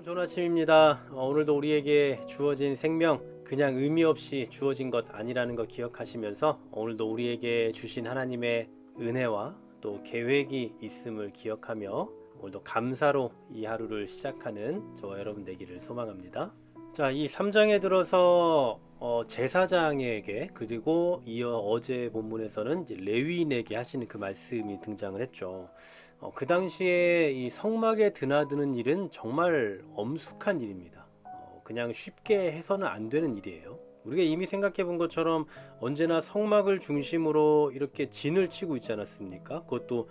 샬롬, 좋은 아침입니다. 오늘도 우리에게 주어진 생명 그냥 의미 없이 주어진 것 아니라는 거 기억하시면서 오늘도 우리에게 주신 하나님의 은혜와 또 계획이 있음을 기억하며 오늘도 감사로 이 하루를 시작하는 저와 여러분 되기를 소망합니다. 자, 이 3장에 들어서 제사장에게 그리고 이어 어제 본문에서는 이제 레위인에게 하시는 그 말씀이 등장을 했죠. 그 당시에 이 성막에 드나드는 일은 정말 엄숙한 일입니다. 그냥 쉽게 해서는 안 되는 일이에요. 우리가 이미 생각해 본 것처럼 언제나 성막을 중심으로 이렇게 진을 치고 있지 않았습니까? 그것도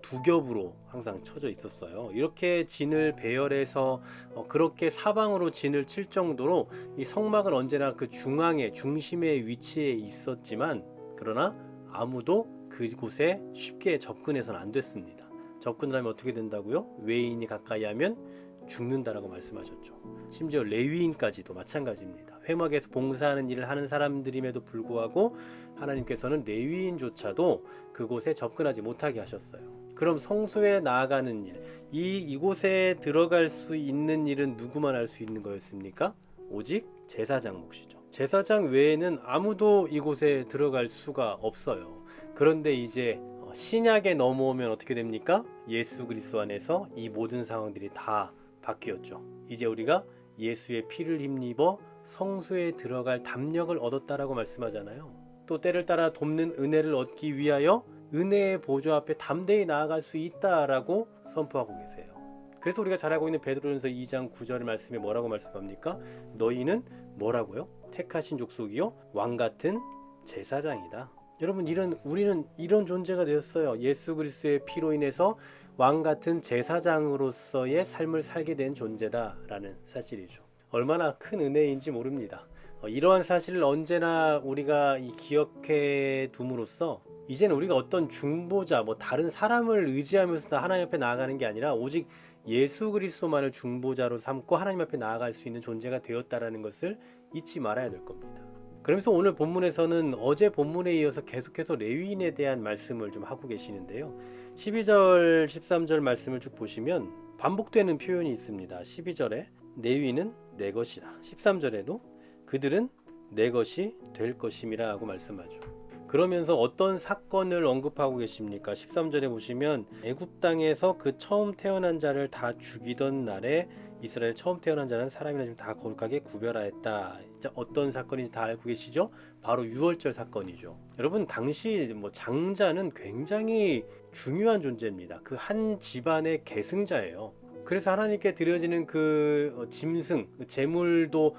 두 겹으로 항상 쳐져 있었어요. 이렇게 진을 배열해서 그렇게 사방으로 진을 칠 정도로 이 성막은 언제나 그 중앙에 중심의 위치에 있었지만 그러나 아무도 그곳에 쉽게 접근해서는 안 됐습니다. 접근을 하면 어떻게 된다고요? 외인이 가까이 하면 죽는다라고 말씀하셨죠. 심지어 레위인까지도 마찬가지입니다. 회막에서 봉사하는 일을 하는 사람들임에도 불구하고 하나님께서는 레위인조차도 그곳에 접근하지 못하게 하셨어요. 그럼 성소에 나아가는 일, 이곳에 들어갈 수 있는 일은 누구만 할 수 있는 거였습니까? 오직 제사장 몫이죠. 제사장 외에는 아무도 이곳에 들어갈 수가 없어요. 그런데 이제 신약에 넘어오면 어떻게 됩니까? 예수 그리스도 안에서 이 모든 상황들이 다 바뀌었죠. 이제 우리가 예수의 피를 힘입어 성소에 들어갈 담력을 얻었다라고 말씀하잖아요. 또 때를 따라 돕는 은혜를 얻기 위하여 은혜의 보좌 앞에 담대히 나아갈 수 있다라고 선포하고 계세요. 그래서 우리가 잘 알고 있는 베드로전서 2장 9절 말씀에 뭐라고 말씀합니까? 너희는 뭐라고요? 택하신 족속이요 왕 같은 제사장이다. 여러분, 우리는 이런 존재가 되었어요. 예수 그리스도의 피로 인해서 왕 같은 제사장으로서의 삶을 살게 된 존재다라는 사실이죠. 얼마나 큰 은혜인지 모릅니다. 이러한 사실을 언제나 우리가 기억해 둠으로써 이제는 우리가 어떤 중보자, 다른 사람을 의지하면서 하나님 앞에 나아가는 게 아니라 오직 예수 그리스도만을 중보자로 삼고 하나님 앞에 나아갈 수 있는 존재가 되었다라는 것을 잊지 말아야 될 겁니다. 그러면서 오늘 본문에서는 어제 본문에 이어서 계속해서 레위인에 대한 말씀을 좀 하고 계시는데요. 12절, 13절 말씀을 쭉 보시면 반복되는 표현이 있습니다. 12절에 레위인은 내 것이라, 13절에도 그들은 내 것이 될 것임이라 하고 말씀하죠. 그러면서 어떤 사건을 언급하고 계십니까? 13절에 보시면 애굽 땅에서 그 처음 태어난 자를 다 죽이던 날에 이스라엘 처음 태어난 자는 사람이나 좀 다 거룩하게 구별하였다. 어떤 사건인지 다 알고 계시죠? 바로 유월절 사건이죠. 여러분, 당시 장자는 굉장히 중요한 존재입니다. 그 한 집안의 계승자예요. 그래서 하나님께 드려지는 그 짐승, 제물도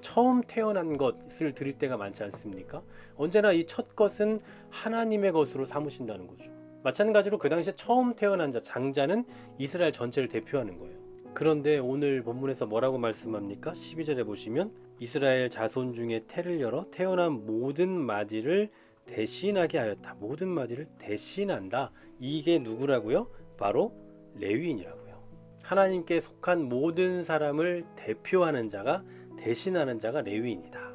처음 태어난 것을 드릴 때가 많지 않습니까? 언제나 이 첫 것은 하나님의 것으로 삼으신다는 거죠. 마찬가지로 그 당시에 처음 태어난 자, 장자는 이스라엘 전체를 대표하는 거예요. 그런데 오늘 본문에서 뭐라고 말씀합니까? 12절에 보시면 이스라엘 자손 중에 태를 열어 태어난 모든 마디를 대신하게 하였다. 모든 마디를 대신한다. 이게 누구라고요? 바로 레위인이라고요. 하나님께 속한 모든 사람을 대표하는 자가, 대신하는 자가 레위인이다.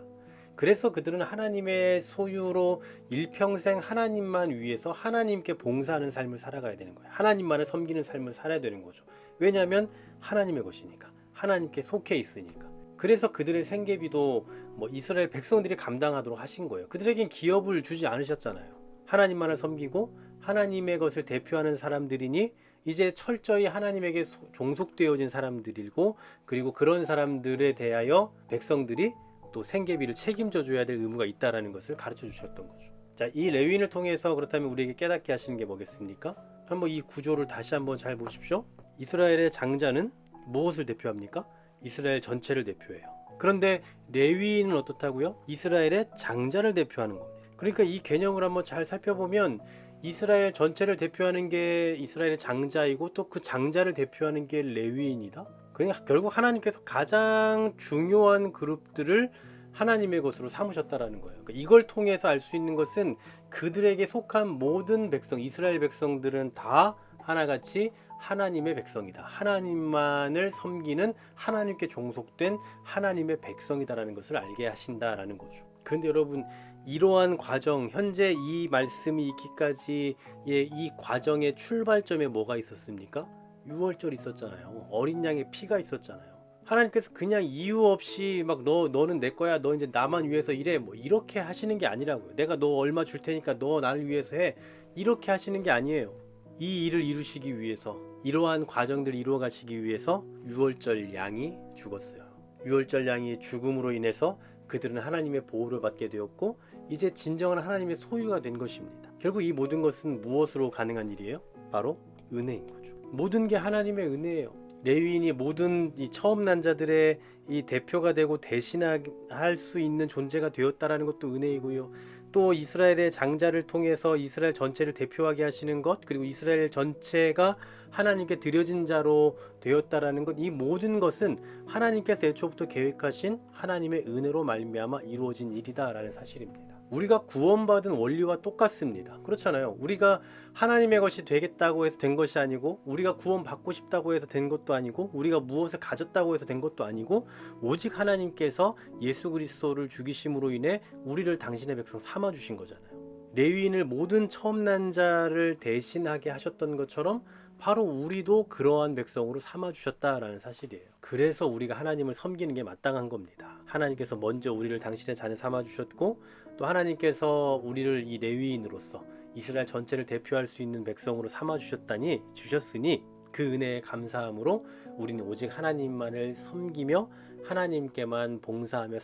그래서 그들은 하나님의 소유로 일평생 하나님만 위해서 하나님께 봉사하는 삶을 살아가야 되는 거예요. 하나님만을 섬기는 삶을 살아야 되는 거죠. 왜냐하면 하나님의 것이니까, 하나님께 속해 있으니까. 그래서 그들의 생계비도 이스라엘 백성들이 감당하도록 하신 거예요. 그들에겐 기업을 주지 않으셨잖아요. 하나님만을 섬기고 하나님의 것을 대표하는 사람들이니 이제 철저히 하나님에게 종속되어진 사람들이고, 그리고 그런 사람들에 대하여 백성들이 또 생계비를 책임져 줘야 될 의무가 있다라는 것을 가르쳐 주셨던 거죠. 자, 이 레위인을 통해서 그렇다면 우리에게 깨닫게 하시는 게 뭐겠습니까? 한번 이 구조를 다시 한번 잘 보십시오. 이스라엘의 장자는 무엇을 대표합니까? 이스라엘 전체를 대표해요. 그런데 레위인은 어떻다고요? 이스라엘의 장자를 대표하는 겁니다. 그러니까 이 개념을 한번 잘 살펴보면 이스라엘 전체를 대표하는 게 이스라엘의 장자이고 또 그 장자를 대표하는 게 레위인이다. 그러니까 결국 하나님께서 가장 중요한 그룹들을 하나님의 것으로 삼으셨다라는 거예요. 그러니까 이걸 통해서 알 수 있는 것은 그들에게 속한 모든 백성, 이스라엘 백성들은 다 하나같이 하나님의 백성이다. 하나님만을 섬기는 하나님께 종속된 하나님의 백성이다라는 것을 알게 하신다라는 거죠. 그런데 여러분, 이러한 과정, 현재 이 말씀이 있기까지의 이 과정의 출발점에 뭐가 있었습니까? 유월절이 있었잖아요. 어린 양의 피가 있었잖아요. 하나님께서 그냥 이유 없이 막 너는 내 거야, 너 이제 나만 위해서 일해, 뭐 이렇게 하시는 게 아니라고요. 내가 너 얼마 줄 테니까 너 나를 위해서 해, 이렇게 하시는 게 아니에요. 이 일을 이루시기 위해서, 이러한 과정들을 이루어 가시기 위해서 유월절 양이 죽었어요. 유월절 양이 죽음으로 인해서 그들은 하나님의 보호를 받게 되었고 이제 진정한 하나님의 소유가 된 것입니다. 결국 이 모든 것은 무엇으로 가능한 일이에요? 바로 은혜인 거죠. 모든 게 하나님의 은혜예요. 레위인이 모든 이 처음 난 자들의 이 대표가 되고 대신할 수 있는 존재가 되었다라는 것도 은혜이고요. 또 이스라엘의 장자를 통해서 이스라엘 전체를 대표하게 하시는 것, 그리고 이스라엘 전체가 하나님께 드려진 자로 되었다라는 것, 이 모든 것은 하나님께서 애초부터 계획하신 하나님의 은혜로 말미암아 이루어진 일이다라는 사실입니다. 우리가 구원받은 원리와 똑같습니다. 그렇잖아요. 우리가 하나님의 것이 되겠다고 해서 된 것이 아니고, 우리가 구원받고 싶다고 해서 된 것도 아니고, 우리가 무엇을 가졌다고 해서 된 것도 아니고, 오직 하나님께서 예수 그리스도를 죽이심으로 인해 우리를 당신의 백성 삼아 주신 거잖아요. 레위인을 모든 처음 난 자를 대신하게 하셨던 것처럼 바로 우리도 그러한 백성으로 삼아 주셨다라는 사실이에요. 그래서 우리가 하나님을 섬기는 게 마땅한 겁니다. 하나님께서 먼저 우리를 당신의 자녀 삼아 주셨고, 또 하나님께서 우리를 이 레위인으로서 이스라엘 전체를 대표할 수 있는 백성으로 삼아 주셨으니 그 은혜에 감사함으로 우리는 오직 하나님만을 섬기며 하나님께만 봉사하며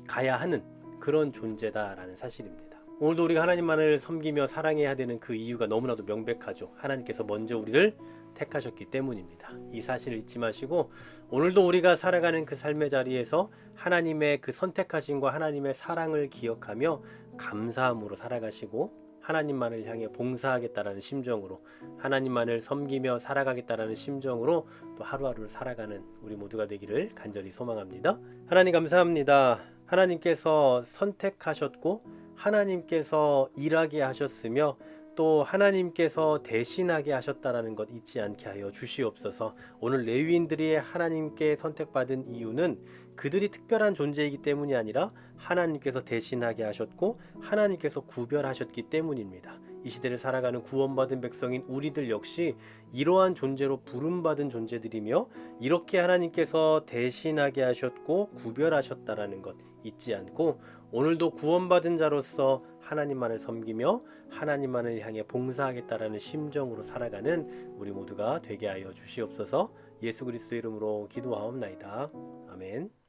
가야 하는 그런 존재다라는 사실입니다. 오늘도 우리가 하나님만을 섬기며 사랑해야 되는 그 이유가 너무나도 명백하죠. 하나님께서 먼저 우리를 택하셨기 때문입니다. 이 사실을 잊지 마시고 오늘도 우리가 살아가는 그 삶의 자리에서 하나님의 그 선택하심과 하나님의 사랑을 기억하며 감사함으로 살아가시고, 하나님만을 향해 봉사하겠다라는 심정으로, 하나님만을 섬기며 살아가겠다라는 심정으로 또 하루하루를 살아가는 우리 모두가 되기를 간절히 소망합니다. 하나님 감사합니다. 하나님께서 선택하셨고 하나님께서 일하게 하셨으며 또 하나님께서 대신하게 하셨다라는 것 잊지 않게 하여 주시옵소서. 오늘 레위인들이 하나님께 선택받은 이유는 그들이 특별한 존재이기 때문이 아니라 하나님께서 대신하게 하셨고 하나님께서 구별하셨기 때문입니다. 이 시대를 살아가는 구원받은 백성인 우리들 역시 이러한 존재로 부름받은 존재들이며, 이렇게 하나님께서 대신하게 하셨고 구별하셨다라는 것 잊지 않고 오늘도 구원받은 자로서 하나님만을 섬기며 하나님만을 향해 봉사하겠다라는 심정으로 살아가는 우리 모두가 되게 하여 주시옵소서. 예수 그리스도의 이름으로 기도하옵나이다. 아멘.